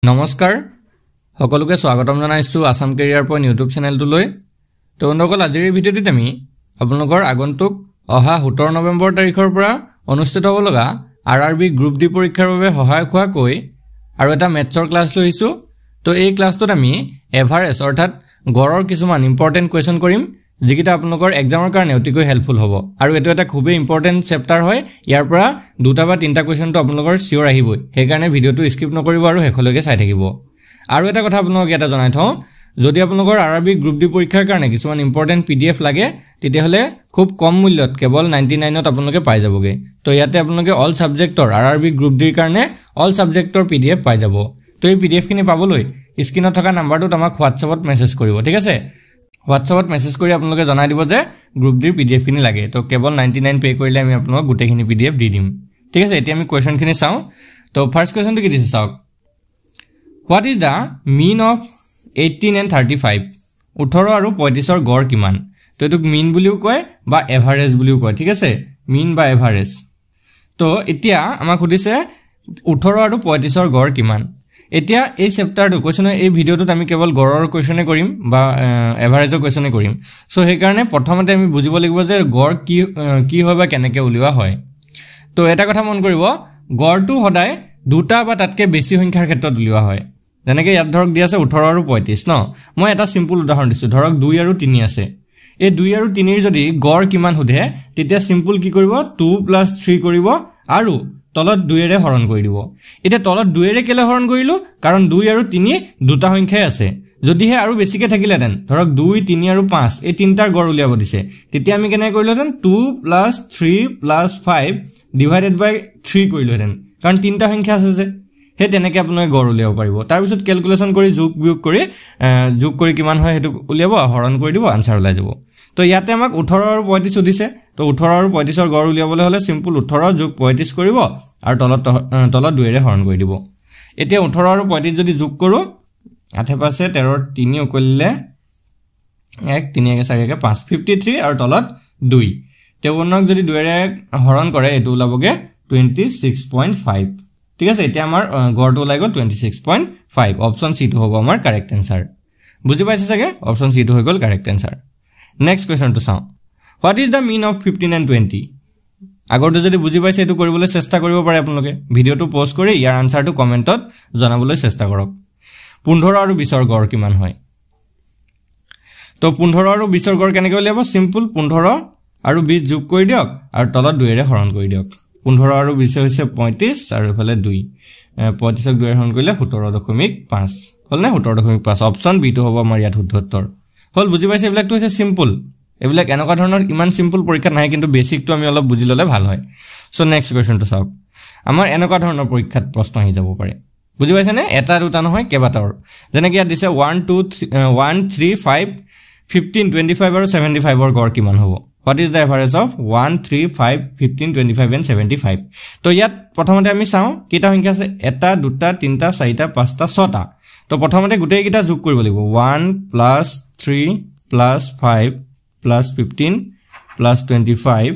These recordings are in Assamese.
নমস্কাৰ সকলোকে স্বাগতম জনাইছো আসাম কেৰিয়াৰ পইণ্ট ইউটিউব চেনেলটোলৈ তো বন্ধুসকল আজিৰ এই ভিডিঅ'টিত আমি আপোনালোকৰ আগন্তুক অহা 17 নৱেম্বৰ তাৰিখৰ পৰা অনুষ্ঠিত হ'ব লগা আৰআৰবি গ্ৰুপ ডি পৰীক্ষাৰ বাবে সহায়ক হোৱাকৈ আৰু এটা মেথছৰ ক্লাছ লৈছো তো এই ক্লাছটোত আমি এভাৰেজ অৰ্থাৎ গড়ৰ কিছুমান ইম্পৰ্টেন্ট কোৱেশ্চন কৰিম যিকিটা আপোনালোকৰ এক্সামৰ কাৰণে অতিকৈ হেল্পফুল হ'ব আৰু এটো এটা খুবেই ইম্পৰ্টেন্ট চেপ্টাৰ হয় ইয়াৰ পৰা দুটা বা তিনটা কোৱেশ্চনটো আপোনালোকৰ সিওৰ আহিবই সেই কাৰণে ভিডিঅ'টো স্কিপ নকৰিব আৰু হেকলৈকে চাই থাকিব আৰু এটা কথা আপোনালোকক এটা জনাই থওঁ যদি আপোনালোকৰ আৰআৰবি গ্ৰুপ ডি পৰীক্ষাৰ কাৰণে কিছুমান ইম্পৰ্টেন্ট পিডিএফ লাগে তেতিয়াহলে খুব কম মূল্যত কেৱল 99 ত আপোনালোকে পাই যাবগে তো ইয়াতে আপোনালোকে অল সাবজেক্টৰ আৰআৰবি গ্ৰুপ ডিৰ কাৰণে অল সাবজেক্টৰ পিডিএফ পাই যাব তো এই পিডিএফ খিনি পাবলৈ স্ক্ৰিনত থকা নাম্বাৰটোত আমাক হোৱাটছআপত মেছেজ কৰিব ঠিক আছে হোৱাটছআপত মেছেজ কৰি আপোনালোকে জনাই দিব যে গ্ৰুপ ডিৰ পিডিএফ খিনি লাগে তো কেৱল 99 পে কৰিলে আমি আপোনালোকক গুটেখিনি পিডিএফ দি দিম ঠিক আছে এতিয়া আমি কোৱেশ্চন খিনি চাও তো ফাৰ্স্ট কোৱেশ্চনটো কি দিছে চাওক What is the mean of 18 and 35? 18 আৰু 35 ৰ গড় কিমান তো এটো মিন বুলিও কয় বা এভাৰেজ বুলিও কয় ঠিক আছে মিন বা এভাৰেজ তো এতিয়া আমাক খুদিছে 18 আৰু 35 ৰ গড় কিমান এতিয়া এই চেপ্টাৰটো কোৱেশ্চন এই ভিডিঅ'টোত আমি কেৱল গড়ৰ কোৱেশ্চনে কৰিম বা এভাৰেজৰ কোৱেশ্চনে কৰিম সো সেই কাৰণে প্ৰথমতে আমি বুজিব লাগিব যে গড় কি হয় বা কেনেকৈ উলিওৱা হয় তো এটা কথা মন কৰিব গড়টো সদায় দুটা বা তাতকে বেছি সংখ্যাৰ ক্ষেত্ৰত উলিওৱা হয় যেনেকৈ ইয়াত ধৰক দি আছে 18 আৰু 35 ন মই এটা সিম্পল উদাহৰণ দিছো ধৰক 2 আৰু 3 আছে এই 2 আৰু 3 ৰ যদি গড় কিমান হদে তেতিয়া সিম্পল কি কৰিব 2 + 3 কৰিব আৰু তলত 2 এৰে হৰণ কৰি দিব এটা তলত 2 এৰে কেলে হৰণ কৰিলো কাৰণ 2 আৰু 3 দুটা সংখ্যাই আছে যদিহে আৰু বেছিকে থাকিলেতেন ধৰক 2 3 আৰু 5 এই তিনটাৰ গড় উলিয়াব দিছে তেতিয়া আমি কেনে কৰিলোতেন 2 + 3 + 5 ডিভাইডেড বাই 3 কৰিলোতেন কাৰণ তিনটা সংখ্যা আছে যে হে তেনেকৈ আপোনালোকে গড় উলিয়াব পাৰিব তাৰ পিছত ক্যালকুলেশন কৰি যোগ কৰি কিমান হয় হেতু উলিয়াব হৰণ কৰি দিব আনসাৰ ওলাই যাব তো ইয়াতে আমাক 18 আৰু 35 দিছে তো 18 আৰু 35 ৰ গড় উলিয়াবলৈ হলে সিম্পল 18 যোগ 35 কৰিব আৰু তলত 2 এৰে হৰণ কৰি দিব এতিয়া 18 আৰু 35 যদি যোগ কৰো আঠে পাছে 13 3 কৰিলে 1 3 4 5 53 আৰু তলত 2 তেৱনক যদি 2 এৰে হৰণ কৰে এটো ওলাবগে 26.5 ঠিক আছে এতিয়া আমাৰ গড়টো ওলাই গল 26.5 অপচন সি টো হ'ব আমাৰ কাৰেক্ট আনসাৰ বুজি পাইছে সকে অপচন সি টো হৈ গল কাৰেক্ট আনসাৰ নেক্সট কোৱেশ্চন টু চাও what is the mean of 15 and 20 আগৰটো যদি বুজি পাইছে এটো কৰিবলৈ চেষ্টা কৰিব পাৰে আপোনালোকে ভিডিওটো পজ কৰি ইয়াৰ আনসাৰটো কমেন্টত জনাবলৈ চেষ্টা কৰক 15 আৰু 20 ৰ গড় কিমান হয় তো 15 আৰু 20 ৰ গড় কেনেকৈ উলিয়াব সিম্পল 15 আৰু 20 যোগ কৰি দিয়ক আৰু তলত 2 এৰে হৰণ কৰি দিয়ক 15 আৰু 20 হৈছে 35 আৰু ইফালে 2 35 ক 2 হৰণ কৰিলে 17.5 হল না 17.5 অপচন বি টো হ'ব আমাৰ ইয়াত শুদ্ধ উত্তৰ হল বুজি পাইছে এবিলাক তো হৈছে সিম্পল এবিলাক এনেকুৱা ধৰণৰ ইমান সিম্পল পৰীক্ষা নাই কিন্তু বেসিক তো আমি অলপ বুজি ললে ভাল হয় সো নেক্সট কোৱেশ্চন তো চাওক আমাৰ এনেকুৱা ধৰণৰ পৰীক্ষাত প্ৰশ্ন আহি যাব পাৰে বুজি পাইছে নে এটা দুটা নহয় কেবাটাৰ যেনেকৈ ইয়াত দিছে 1 2 1 3 5 15 25 আৰু 75 ৰ গড় কিমান হ'ব What is the average of 1 3 5 15 25 and 75 তো ইয়াত প্ৰথমতে আমি চাও কিটা সংখ্যা আছে এটা দুটা তিনটা চাৰিটা পাঁচটা ছটা তো প্ৰথমতে গুটেই কিটা যোগ কৰিব লাগিব 1 + 3 + 5 + 15 + 25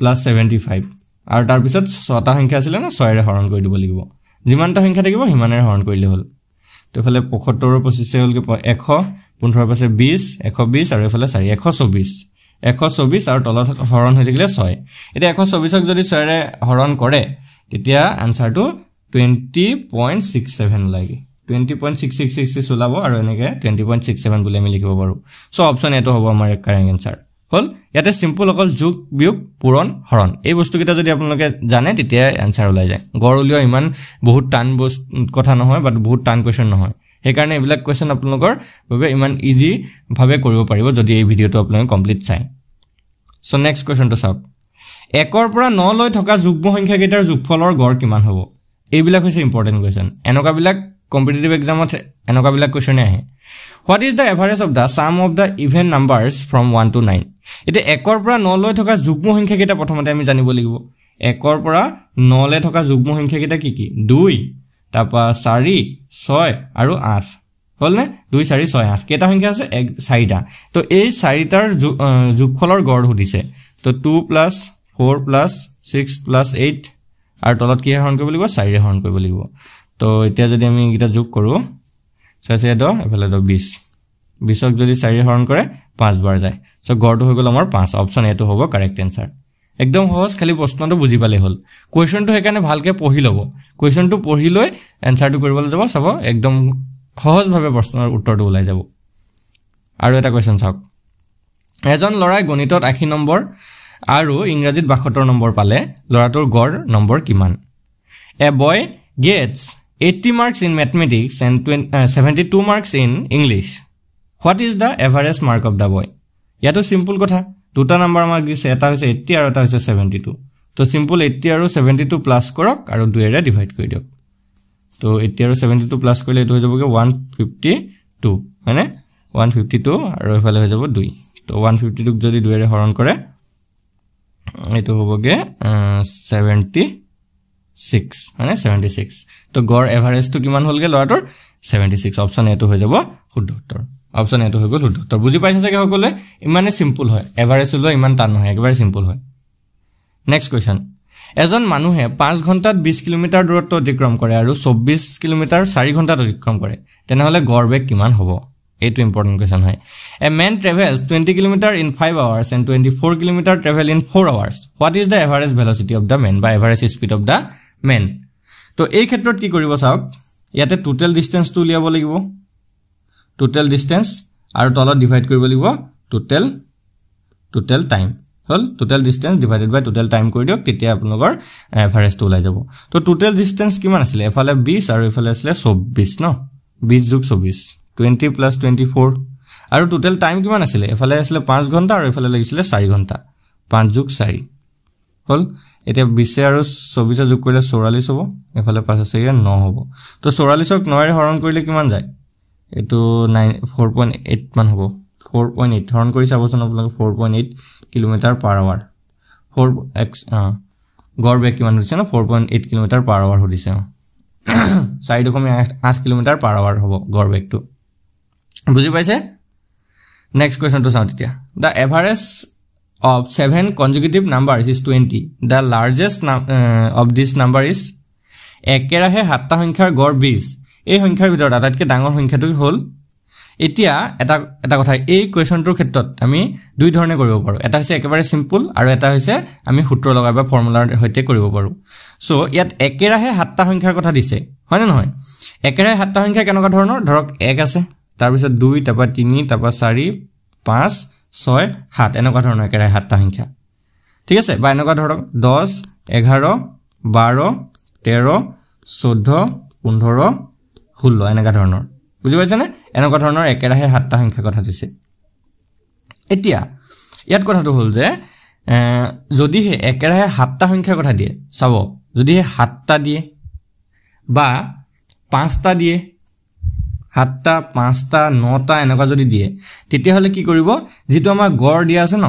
+ 75 আৰু তাৰ পিছত ছটা সংখ্যা আছিল না 6 ৰে হৰণ কৰি দিব লাগিব যিমানটা সংখ্যা থাকিব হিমানেৰে হৰণ কৰিলে হ'ল তো ফলে 75 ৰ 25 হ'ল কি 100 15 পাছে 20 120 আৰু এফালে 4 124 124 আৰু তলত হৰণ হৈ থাকিলে 6 এটা 124ক যদি 6 ৰে হৰণ কৰে তেতিয়া আনসাৰটো 20.67 লাগে 20.6666 ওলাব আৰু এনেকে 20.67 বুলি আমি লিখিব পাৰো সো অপচন এটো হ'ব আমাৰ কাৰেক্ট আনসাৰ হল ইয়াতে সিম্পল অকল যোগ বিয়োগ পূৰণ হৰণ এই বস্তুকিটা যদি আপোনালোকে জানে তেতিয়া আনসাৰ ওলাই যায় গড় উলিওৱা ইমান বহুত টান কথা নহয় বাট বহুত টান কোৱেশ্চন নহয় সেই কাৰণে এবিলাক কোৱেশ্চন আপোনালোকৰ বাবে ইমান ইজি ভাবে কৰিব পাৰিব যদি এই ভিডিওটো আপোনালোকে কমপ্লিট চাই সো নেক্সট কোৱেশ্চন তো চাওক 1 ৰ পৰা 9 লৈ থকা যুগ্ম সংখ্যা কেইটাৰ যোগফলৰ গড় কিমান হ'ব এইবিলাক হৈছে ইম্পৰ্টেন্ট কোৱেশ্চন এনেকুৱা বিলাক কম্পিটিটিভ এক্সামত এনেকুৱা বিলাক কোৱেশ্চন আহে what is the average of the sum of the even numbers from 1 to 9 এটা 1 ৰ পৰা 9 লৈ থকা যুগ্ম সংখ্যা কেইটা প্ৰথমতে আমি জানিব লাগিব 1 ৰ পৰা 9 লৈ থকা যুগ্ম সংখ্যা কেইটা কি 2 তাপা 4 6 আৰু 8 হল নে 2 4 6 8 কেটা সংখ্যা আছে 4টা তো এই 4টাৰ যোগফলৰ গড় হদিছে তো 2 + 4 + 6 + 8 আৰু তলত কি হৰণ কৰিব লাগিব 4 ৰে হৰণ কৰিব লাগিব তো এতিয়া যদি আমি এটা যোগ কৰো 6 6 10 এফালে 20 20ক যদি 4 হৰণ কৰে 5 বাৰ যায় সো গড়টো হৈ গল আমাৰ 5 অপচন এটো হ'ব কাৰেক্ট आंसर একদম সহজ খালি প্ৰশ্নটো বুজি পালে হল কোৱেশ্চনটো হেকানে ভালকে পঢ়ি লব কোৱেশ্চনটো পঢ়ি লৈ आंसरটো কৰিবলৈ যাব সব একদম সহজ ভাবে প্ৰশ্নৰ উত্তৰটো ওলাই যাব আৰু এটা কোৱেশ্চন চাওক এজন লৰাই গণিতত 80 নম্বৰ আৰু ইংৰাজীত 72 নম্বৰ পালে লৰাটোৰ গড় নম্বৰ কিমান A boy gets 80 marks in mathematics and 72 marks in English. What is the average mark of the boy? ইয়াতো সিম্পল কথা দুটা নাম্বার আমাক দিছে এটা হৈছে 80 আৰু এটা হৈছে 72 তো সিম্পল 80 আৰু 72 প্লাস কৰক আৰু 2 এৰে ডিভাইড কৰি দিয়ক তো 80 আৰু 72 প্লাস কৰিলে এটো হৈ যাবগে 152 মানে 152 আৰু এফালে হৈ যাব 2 তো 152 ক যদি 2 এৰে হৰণ কৰে এটো হ'বগে 76 মানে 76 তো গড় এভাৰেজ তো কিমান হলগে লৰাটোৰ 76 অপচন এটো হৈ যাব শুদ্ধ উত্তৰ অপচন এটো হৈ গল শুদ্ধ উত্তৰ বুজি পাইছে চাগে সকলোৱে ইমানে সিম্পল হয় এভাৰেজ হলো ইমান টান নহয় একেবাৰে সিম্পল হয় নেক্সট কোৱেশ্চন এজন মানুহে 5 ঘণ্টাত 20 কিলোমিটাৰ দূৰত্ব অতিক্ৰম কৰে আৰু 24 কিলোমিটাৰ 4 ঘণ্টাত অতিক্ৰম কৰে তেনেহলে গড় বেগ কিমান হ'ব এইটো ইম্পৰ্টেন্ট কোৱেশ্চন হয় A man travels 20 kilometer in 5 hours and 24 kilometer travel in 4 hours what is the average velocity of the man by average speed of the man তো এই ক্ষেত্ৰত কি কৰিব চাওক ইয়াতে টোটাল ডিসটেন্স টু লিয়াব লাগিব টোটাল ডিসটেন্স আৰু তলত ডিভাইড কৰিব লাগিব টোটাল টাইম হল টোটাল ডিসটেন্স ডিভাইডেড বাই টোটাল টাইম কৰি দিয়ক তেতিয়া আপোনালোকৰ এভাৰেজটো ওলাই যাব তো টোটাল ডিসটেন্স কিমান আছিল এফালে 20 আৰু এফালে আছিল 24 ন 20 যোগ 24 20 plus 24 আৰু টোটাল টাইম কিমান আছিল এফালে আছিল 5 ঘণ্টা আৰু এফালে লাগিছিল 4 ঘণ্টা 5 যোগ 4 হল এতিয়া 20 আৰু 24 যোগ কৰিলে 44 হ'ব এফালে 5 আছে 9 হ'ব তো 44ক 9 এৰে হৰণ কৰিলে কিমান যায় এটো 4.8 মান হ'ব 4.8 হৰণ কৰি চাবচোন আপোনালোকে 4.8 কিলোমিটাৰ পাৰ আৱাৰ 4x গড় বেগ কিমান হৈছে না 4.8 কিলোমিটাৰ পাৰ আৱাৰ হৈছে 4.8 কিলোমিটাৰ পাৰ আৱাৰ হ'ব গড় বেগটো বুজি পাইছে নেক্সট কোৱেশ্চন তো চাও তেতিয়া the average of 7 consecutive numbers is 20 the largest of this number is একেৰাহে 7টা সংখ্যাৰ গড় 20 এই সংখ্যাৰ ভিতৰত আটাইতকৈ ডাঙৰ সংখ্যাটো হল এতিয়া এটা কথা এই কোৱেশ্চনটোৰ ক্ষেত্ৰত আমি দুই ধৰণে কৰিব পাৰো এটা হৈছে একেবাৰে সিম্পল আৰু এটা হৈছে আমি সূত্ৰ লগাই বা ফৰ্মুলাৰ সৈতে কৰিব পাৰো সো ইয়াত একেৰাহে 7টা সংখ্যাৰ কথা দিছে হয় না নহয় একেৰাহে 7টা সংখ্যা কেনেকুৱা ধৰণৰ ধৰক 1 আছে তাৰ পিছত 2 তাৰপা 3 তাৰপা 4 5 6 7 এনেকুৱা ধৰণৰ একেৰাহে 7টা সংখ্যা ঠিক আছে বা এনেকুৱা ধৰক 10 11 12 13 14 15 16 এনেকুৱা ধৰণৰ বুজি পাইছে না এনেকুৱা ধৰণৰ একেৰাহে 7টা সংখ্যা কথা দিছে এতিয়া ইয়াত কথাটো হল যে যদি একেৰাহে 7টা সংখ্যা কথা দিয়ে চাব যদি 7টা দিয়ে বা 5টা দিয়ে 7টা 5টা 9টা এনেকুৱা যদি দিয়ে তেতিয়া হলে কি কৰিব যেটো আমাৰ গড় দিয়া আছে ন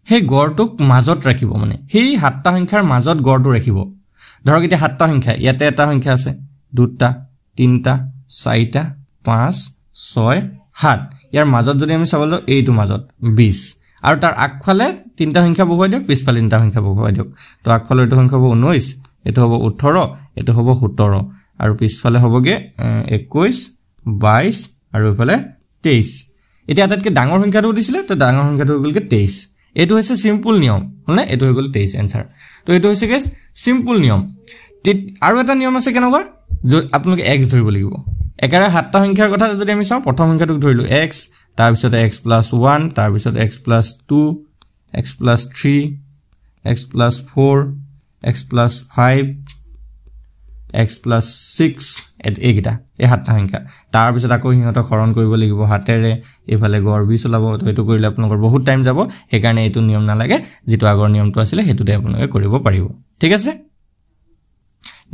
সেই গড়টোক মাজত ৰাখিব মানে সেই 7টা সংখ্যাৰ মাজত গড়টো ৰাখিব ধৰক এতিয়া 7টা সংখ্যা ইয়াতে এটা সংখ্যা আছে 2টা 3টা 4টা 5 6 7 ইয়াৰ মাজত যদি আমি চাবলৈ এইটো মাজত 20 আৰু তাৰ আগফালে 3টা সংখ্যা বহুৱাই দিয়ক পিছফালে 3টা সংখ্যা বহুৱাই দিয়ক তো আগফালে এইটো সংখ্যা হ'ব 19 এটো হ'ব 18 এটো হ'ব 17 আৰু পিছফালে হ'বগে 21 22 আৰু এফালে 23 এতিয়া আটাইতকৈ ডাঙৰ সংখ্যাটো দিছিলে তো ডাঙৰ সংখ্যাটো হৈ গলকে 23 এটো হৈছে সিম্পল নিয়ম হলনে এটো হৈ গল 23 आंसर তো এটো হৈছে কে সিম্পল নিয়ম আৰু এটা নিয়ম আছে কেনেকুৱা আপোনালোকে x ধৰিব লাগিব একেৰা 7টা সংখ্যাৰ কথা যদি আমি চাও প্ৰথম সংখ্যাটো ধৰিলো x তাৰ পিছত x + 1 তাৰ পিছত x + 2 x + 3 x + 4 x + 5 x + 6 এইকেইটা এই 7টা সংখ্যা তাৰ পিছত আকৌ হিহঁতক হৰণ কৰিব লাগিব হাতেৰে এফালে গড় 20 ওলাব তো এটো কৰিলে আপোনালোকৰ বহুত টাইম যাব হেকাৰণে এটো নিয়ম নালাগে যেটো আগৰ নিয়মটো আছিল হেতুতে আপোনালোকে কৰিব পাৰিব ঠিক আছে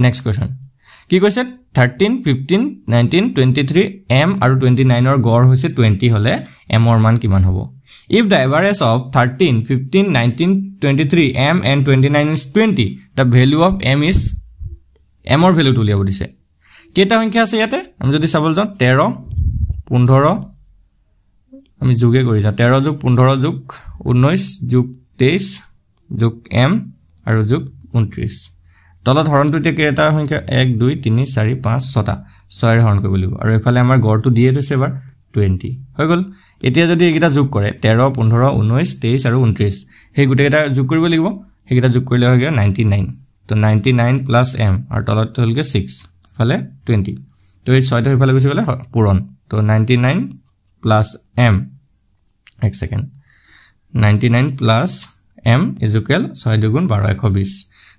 নেক্সট কোৱেশ্চন কি কৈছে 13 15 19 23 m আৰু 29 ৰ গড় হৈছে 20 হলে m ৰ মান কিমান হ'ব if the average of 13 15 19 23 m and 29 is 20 the value of m is m ৰ ভ্যালুটো লিয়াব দিছে কেটা সংখ্যা আছে ইয়াতে আমি যদি চাবলৈ যাও 13 15 আমি যোগে কৰি যা 13 যোগ 15 যোগ 19 যোগ 23 যোগ m আৰু যোগ 29 তো তলত হৰণটো এতিয়া কেইটা সংখ্যা 1 2 3 4 5 6টা 6 হৰণ কৰিব লাগিব আৰু এফালে আমাৰ গড়টো দিয়ে থৈছে এবাৰ 20 হৈ গল এতিয়া যদি এইকেইটা যোগ কৰে 13 15 19 23 আৰু 29 সেই গোটেইটা যোগ কৰিব লাগিব সেইকেইটা যোগ কৰিলে হৈ গ'ল 99 তো 99 প্লাস m আৰু তলত হলগে 6 ফালে 20 তো এই 6টা ইফালে গুছি গলে পূৰণ তো 99 প্লাস m এক second 99 plus m is equal 6 দুগুণ 12 120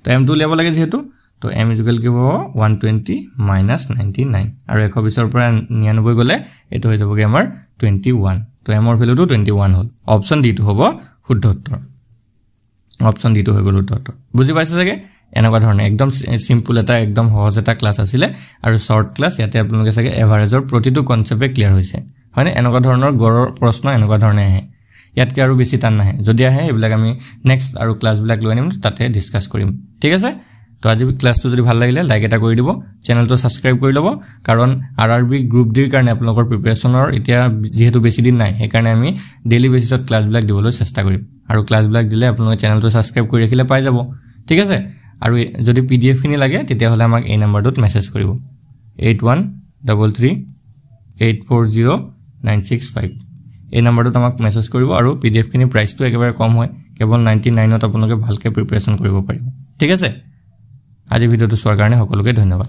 তো m টো উলিয়াব লাগে যেহেতু তো m is equal কি হ'ব 120 minus 99 আৰু 120 ৰ পৰা 99 গলে এটো হৈ যাবগে আমাৰ 21 তো m ৰ ভ্যালুটো 21 হল অপচন ডি টো হ'ব শুদ্ধ উত্তৰ অপচন ডি টো হৈ গল শুদ্ধ উত্তৰ বুজি পাইছে চাগে এনেকুৱা ধৰণে একদম সিম্পল এটা একদম সহজ এটা ক্লাস আছিল আৰু শৰ্ট ক্লাস ইয়াতে আপোনালোকে চাগে এভাৰেজৰ প্ৰতিটো কনসেপ্টে ক্লিয়াৰ হৈছে হয়নে এনেকুৱা ধৰণৰ গড়ৰ প্ৰশ্ন এনেকুৱা ধৰণে আহে ইয়াতকে আৰু বেছি টান নাহে যদি আহে এইবিলাক আমি নেক্সট আৰু ক্লাস বিলাক লৈ আনিম তাতে ডিসকাস কৰিম ঠিক আছে তো আজি ক্লাসটো যদি ভাল লাগিলে লাইক এটা কৰি দিব চেনেলটো সাবস্ক্ৰাইব কৰি লব কাৰণ আৰআৰবি গ্ৰুপ ডিৰ কাৰণে আপোনালোকৰ প্ৰিপাৰেচনৰ এতিয়া যেহেতু বেছি দিন নাই সেই কাৰণে আমি ডেইলি বেসিছত ক্লাস বিলাক দিবলৈ চেষ্টা কৰিম আৰু ক্লাস বিলাক দিলে আপোনালোকে চেনেলটো সাবস্ক্ৰাইব কৰি ৰাখিলে পাই যাব ঠিক আছে আৰু যদি পিডিএফ খিনি লাগে তেতিয়া হলে আমাক এই নম্বৰটোত মেসেজ কৰিব 8133840965 এই নম্বৰটোত আমাক মেসেজ কৰিব আৰু পিডিএফ খিনি প্ৰাইচটো একেবাৰে কম হয় কেৱল 99ত আপোনালোকে ভালকে প্ৰিপাৰেচন কৰিব পাৰিব ঠিক আছে আজি ভিডিওটো চোৱাৰ কাৰণে সকলোকে ধন্যবাদ